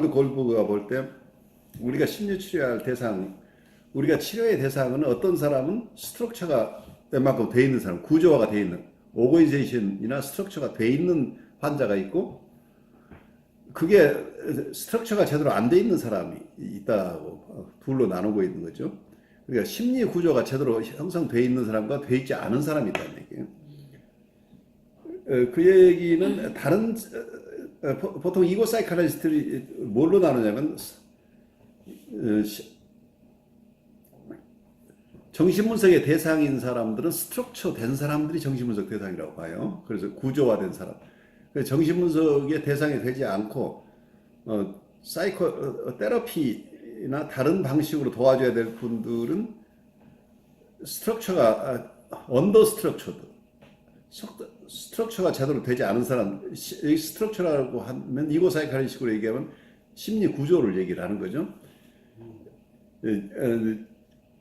골프가 볼 때 우리가 심리 치료할 대상, 우리가 치료의 대상은 어떤 사람은 스트럭처가 웬만큼 돼 있는 사람, 구조화가 돼 있는 오거니제이션이나 스트럭처가 돼 있는 환자가 있고, 그게 스트럭처가 제대로 안 돼 있는 사람이 있다고 둘로 나누고 있는 거죠. 그러니까 심리 구조가 제대로 형성돼 있는 사람과 돼 있지 않은 사람이 있다는 얘기예요. 그 얘기는 다른 보통 이고 사이카리스트들이 뭘로 나누냐면 정신분석의 대상인 사람들은 스트럭처 된 사람들이 정신분석 대상이라고 봐요. 그래서 구조화된 사람. 정신분석의 대상이 되지 않고 테라피나 다른 방식으로 도와줘야 될 분들은 스트럭처가 언더 스트럭처가 제대로 되지 않은 사람, 스트럭처라고 하면 이고 사이카리식으로 얘기하면 심리 구조를 얘기를 하는 거죠.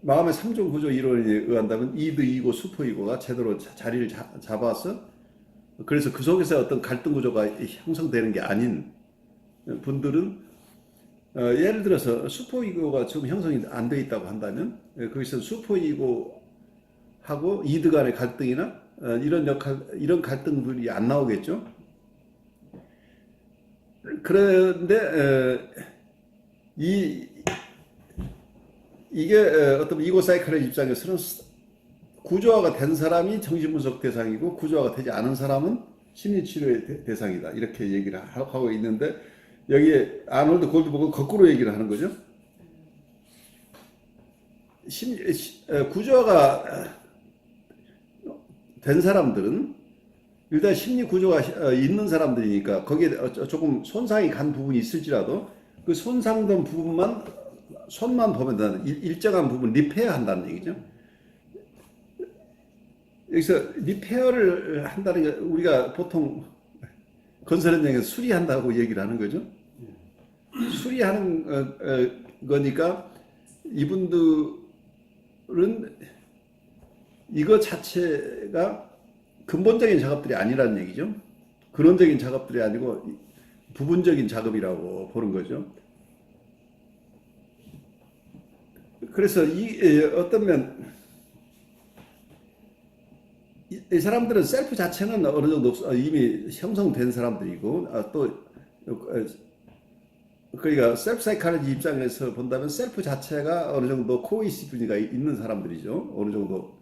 마음의 3종 구조 이론에 의한다면 이드, 이고, 슈퍼 이고가 제대로 자리를 잡아서, 그래서 그 속에서 어떤 갈등 구조가 형성되는 게 아닌 분들은 예를 들어서 슈퍼 이고가 지금 형성이 안 돼 있다고 한다면 거기서 슈퍼 이고하고 이드 간의 갈등이나 이런 갈등들이 안 나오겠죠. 그런데 이게 어떤 이고 사이클의 입장에서는 구조화가 된 사람이 정신분석 대상이고 구조화가 되지 않은 사람은 심리치료의 대상이다, 이렇게 얘기를 하고 있는데, 여기에 아놀드 골드버그는 거꾸로 얘기를 하는 거죠. 구조화가 된 사람들은 일단 심리 구조가 있는 사람들이니까 거기에 조금 손상이 간 부분이 있을지라도 그 손상된 부분만 손만 보면 된다는, 일정한 부분 리페어 한다는 얘기죠. 여기서 리페어를 한다는 게 우리가 보통 건설 현장에서 수리한다고 얘기를 하는 거죠. 수리하는 거니까 이분들은 이거 자체가 근본적인 작업들이 아니라는 얘기죠. 근원적인 작업들이 아니고 부분적인 작업이라고 보는 거죠. 그래서 어떤 면 이 사람들은 셀프 자체는 어느 정도 이미 형성된 사람들이고, 또 그러니까 셀프 사이카리지 입장에서 본다면 셀프 자체가 어느 정도 코이시브가 있는 사람들이죠. 어느 정도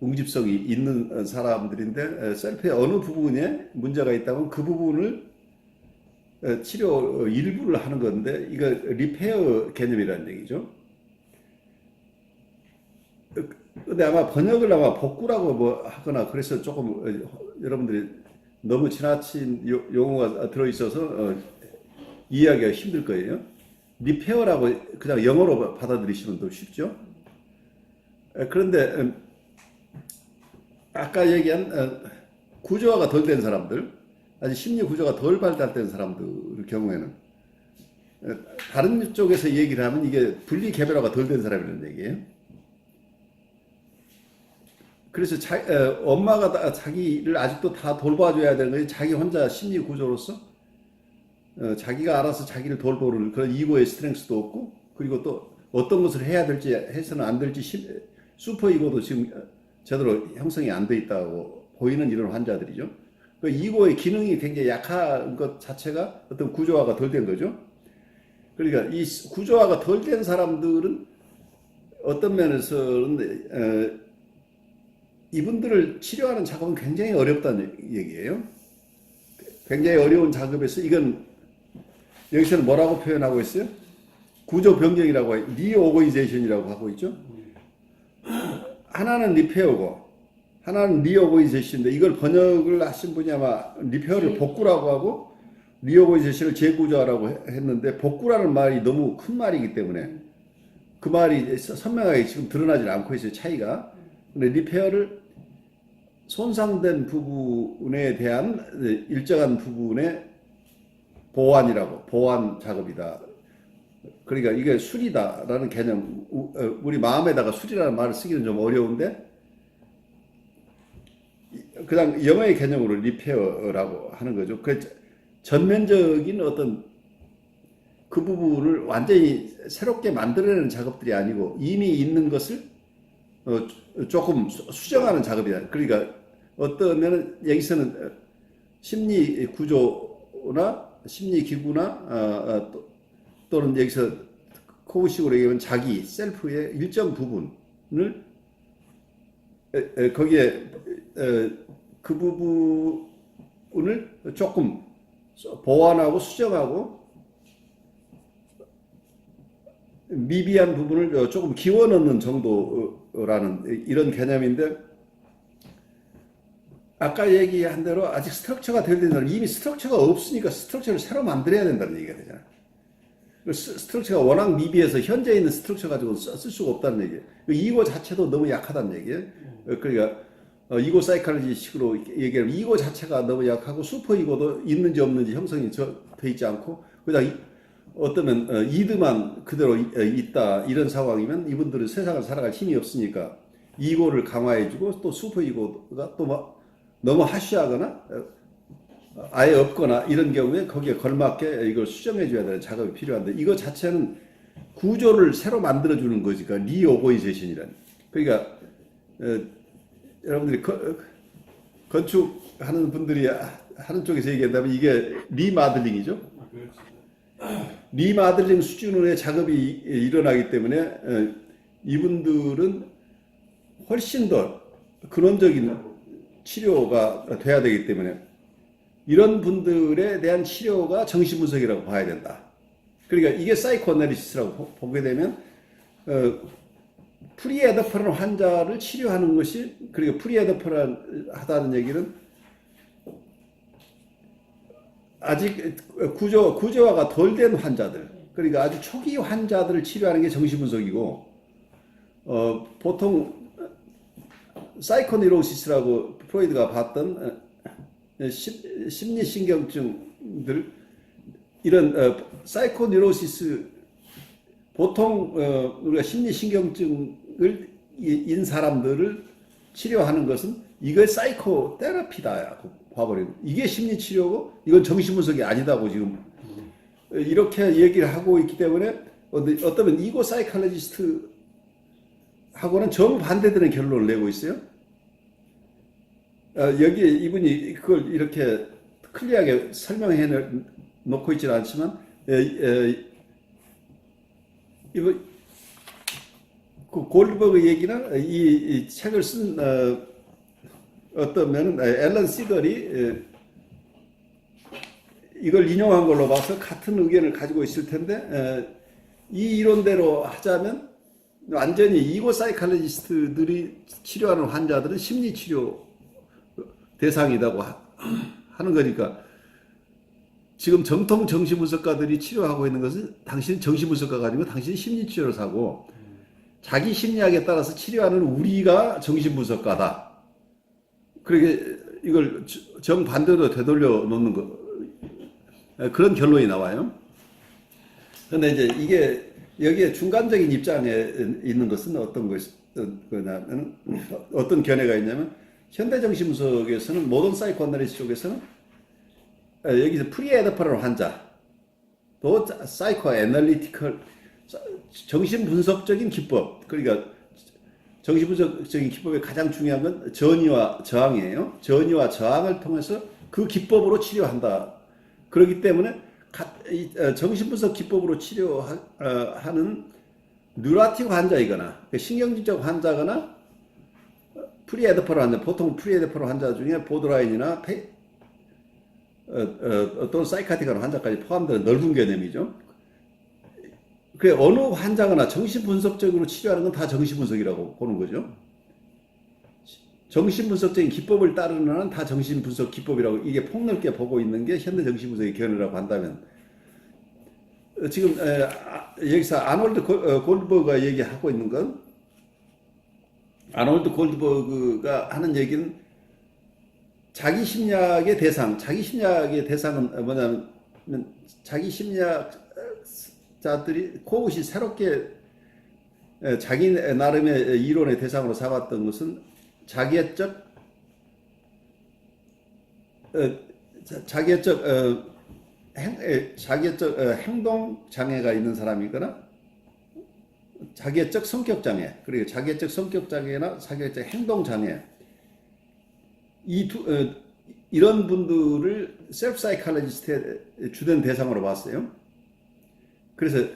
웅집성이 있는 사람들인데, 셀프의 어느 부분에 문제가 있다면 그 부분을 치료 일부를 하는 건데, 이거 리페어 개념이라는 얘기죠. 근데 아마 번역을 복구라고 뭐 하거나 그래서 조금 여러분들이 너무 지나친 용어가 들어있어서 이해하기가 힘들 거예요. 리페어라고 그냥 영어로 받아들이시면 더 쉽죠. 그런데 아까 얘기한 구조화가 덜 된 사람들, 아직 심리 구조가 덜 발달된 사람들 경우에는 다른 쪽에서 얘기를 하면 이게 분리 개별화가 덜 된 사람이라는 얘기예요. 그래서 엄마가 자기를 아직도 다 돌봐줘야 되는 거지, 자기 혼자 심리 구조로서 자기가 알아서 자기를 돌보는 그런 이고의 스트렝스도 없고, 그리고 또 어떤 것을 해야 될지 해서는 안 될지 슈퍼 이고도 지금 제대로 형성이 안 돼 있다고 보이는 이런 환자들이죠. 그 이고의 기능이 굉장히 약한 것 자체가 어떤 구조화가 덜 된 거죠. 그러니까 이 구조화가 덜 된 사람들은 어떤 면에서는 이분들을 치료하는 작업은 굉장히 어렵다는 얘기예요. 굉장히 어려운 작업에서 이건 여기서는 뭐라고 표현하고 있어요? 구조 변경이라고, 리오거니제이션이라고 하고 있죠. 하나는 리페어고 하나는 리오거니제이션인데, 이걸 번역을 하신 분이 아마 리페어를 복구라고 하고 리오거니제이션을 재구조하라고 했는데, 복구라는 말이 너무 큰 말이기 때문에 그 말이 선명하게 지금 드러나지 않고 있어요, 차이가. 근데 리페어를 손상된 부분에 대한 일정한 부분의 보완 작업이다. 그러니까 이게 수리다라는 개념, 우리 마음에다가 수리라는 말을 쓰기는 좀 어려운데, 그냥 영어의 개념으로 리페어라고 하는 거죠. 그 전면적인 어떤 그 부분을 완전히 새롭게 만들어내는 작업들이 아니고 이미 있는 것을 조금 수정하는 작업이다. 그러니까 어떤 면은 여기서는 심리 구조나 심리 기구나 또는 여기서 코우식으로 얘기하면 자기 셀프의 일정 부분을 거기에 그 부분을 조금 보완하고 수정하고 미비한 부분을 조금 기워 넣는 정도라는 이런 개념인데, 아까 얘기한 대로 아직 스트럭처가 될 때는 이미 스트럭처가 없으니까 스트럭처를 새로 만들어야 된다는 얘기가 되잖아요. 스트럭처가 워낙 미비해서 현재 있는 스트럭처 가지고 쓸 수가 없다는 얘기예요. 이거 자체도 너무 약하다는 얘기예요. 그러니까 이고 사이칼로지 식으로 얘기하면 이고 자체가 너무 약하고 슈퍼 이고도 있는지 없는지 형성이 돼 있지 않고 그냥 어떠면 이드만 그대로 있다, 이런 상황이면 이분들은 세상을 살아갈 힘이 없으니까 이고를 강화해주고 또 슈퍼 이고가 또 뭐 너무 하쉬하거나 아예 없거나 이런 경우에 거기에 걸맞게 이걸 수정해줘야 되는 작업이 필요한데, 이거 자체는 구조를 새로 만들어주는 거지. 그러니까 리오거니제이션이라는. 그러니까 여러분들이 건축하는 분들이 하는 쪽에서 얘기한다면 이게 리마들링이죠. 리마들링 수준의 작업이 일어나기 때문에 이분들은 훨씬 더 근원적인 치료가 돼야 되기 때문에 이런 분들에 대한 치료가 정신분석이라고 봐야 된다. 그러니까 이게 사이코애널리시스라고 보게 되면 프리에더퍼런 환자를 치료하는 것이, 그러니까 프리에더퍼하다는 얘기는 아직 구조화가 덜 된 환자들, 그러니까 아주 초기 환자들을 치료하는 게 정신분석이고, 보통 사이코니로시스라고 프로이드가 봤던 심리신경증들, 이런 사이코니로시스, 보통 우리가 심리신경증을 인 사람들을 치료하는 것은 이게 사이코 테라피다라고 봐버리고, 이게 심리치료고 이건 정신분석이 아니다고 지금 이렇게 얘기를 하고 있기 때문에 어쩌면 이고 사이칼로지스트 하고는 정반대되는 결론을 내고 있어요. 여기에 이분이 그걸 이렇게 클리어하게 설명해 놓고 있지는 않지만, 이거 그 골드버그 얘기나 이 책을 쓴 어떤 면은 앨런 시걸이 이걸 인용한 걸로 봐서 같은 의견을 가지고 있을 텐데, 이 이론대로 하자면 완전히 이고 사이칼로지스트들이 치료하는 환자들은 심리치료 대상이라고 하는 거니까, 지금 정통 정신분석가들이 치료하고 있는 것은 당신 정신분석가가 아니고 당신이 심리치료사고, 자기 심리학에 따라서 치료하는 우리가 정신분석가다. 그렇게 이걸 정반대로 되돌려 놓는 거, 그런 결론이 나와요. 그런데 이제 이게 여기에 중간적인 입장에 있는 것은 어떤 거냐면, 어떤 견해가 있냐면, 현대 정신분석에서는, 모던 사이코애널리시스 쪽에서는 여기서 프리에더퍼럴 환자, 또 사이코애널리티컬, 정신분석적인 기법, 그러니까 정신분석적인 기법의 가장 중요한 건 전이와 저항이에요. 전이와 저항을 통해서 그 기법으로 치료한다. 그렇기 때문에 정신분석 기법으로 치료하는 뉴라틱 환자이거나 신경질적 환자거나 프리에더퍼럴 환자, 보통 프리에더퍼럴 환자 중에 보드라인이나 또는 사이카틱한 환자까지 포함되는 넓은 개념이죠. 그 어느 환자거나 정신분석적으로 치료하는 건 다 정신분석이라고 보는 거죠. 정신분석적인 기법을 따르는 한은 다 정신분석 기법이라고, 이게 폭넓게 보고 있는 게 현대 정신분석의 견해라고 한다면, 지금 여기서 아놀드 골드버그가 얘기하고 있는 건, 아놀드 골드버그가 하는 얘기는 자기 심리학의 대상은 뭐냐면, 자기 심리학자들이 코웃이 새롭게 자기 나름의 이론의 대상으로 삼았던 것은 자기애적 자기애적 행동 장애가 있는 사람이거나 자기애적 성격 장애, 그리고 자기애적 성격 장애나 자기애적 행동 장애, 이런 분들을 셀프 사이칼로지스트의 주된 대상으로 봤어요. 그래서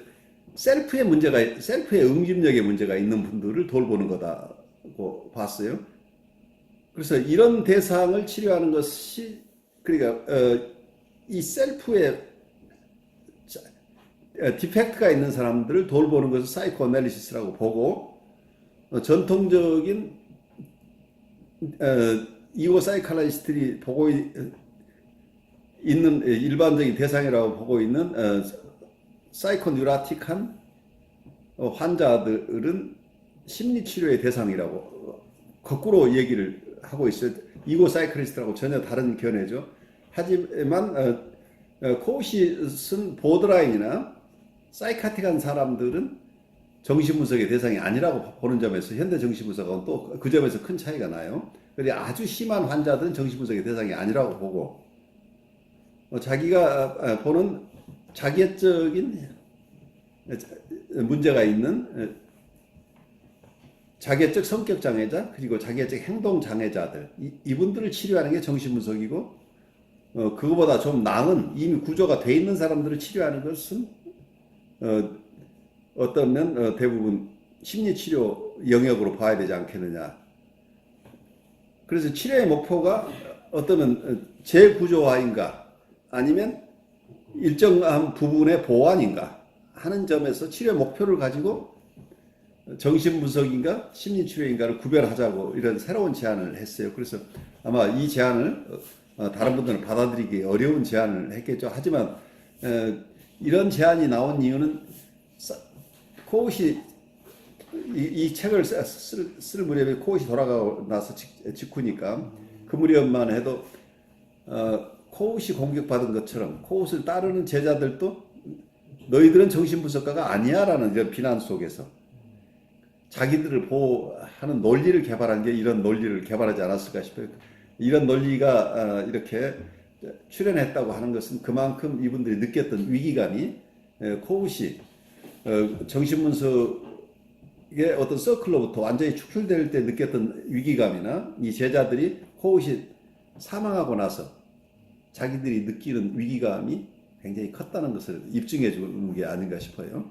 셀프의 응집력에 문제가 있는 분들을 돌보는 거다고 봤어요. 그래서 이런 대상을 치료하는 것이, 그러니까 이 셀프에 디펙트가 있는 사람들을 돌보는 것을 사이코 애널리시스라고 보고, 전통적인 이고 사이칼리스트들이 보고 있는 일반적인 대상이라고 보고 있는 사이코 뉴라틱한 환자들은 심리치료의 대상이라고 거꾸로 얘기를 하고 있어요. 이고 사이클리스트라고 전혀 다른 견해죠. 하지만 코우시 쓴 보드라인이나 사이카틱한 사람들은 정신분석의 대상이 아니라고 보는 점에서 현대 정신분석하고는 또 그 점에서 큰 차이가 나요. 그런데 아주 심한 환자들은 정신분석의 대상이 아니라고 보고, 자기가 보는 자기애적인 문제가 있는 자기애적 성격 장애자, 그리고 자기애적 행동 장애자들, 이분들을 치료하는 게 정신분석이고, 그거보다 좀 나은 이미 구조가 돼 있는 사람들을 치료하는 것은 어떤 면 대부분 심리치료 영역으로 봐야 되지 않겠느냐. 그래서 치료의 목표가 어떠면 재구조화인가 아니면 일정한 부분의 보완인가 하는 점에서 치료 목표를 가지고 정신분석인가 심리치료인가를 구별하자고 이런 새로운 제안을 했어요. 그래서 아마 이 제안을 다른 분들은 받아들이기 어려운 제안을 했겠죠. 하지만 이런 제안이 나온 이유는 코웃이 이 책을 쓸 무렵에 코웃이 돌아가고 나서 직후니까, 그 무렵만 해도 코웃이 공격받은 것처럼 코웃을 따르는 제자들도 너희들은 정신분석가가 아니야 라는 이런 비난 속에서 자기들을 보호하는 논리를 개발한 게 이런 논리를 개발하지 않았을까 싶어요. 이런 논리가 이렇게 출현했다고 하는 것은 그만큼 이분들이 느꼈던 위기감이, 코웃이 정신분석의 어떤 서클로부터 완전히 축출될 때 느꼈던 위기감이나 이 제자들이 코웃이 사망하고 나서 자기들이 느끼는 위기감이 굉장히 컸다는 것을 입증해 주는 게 아닌가 싶어요.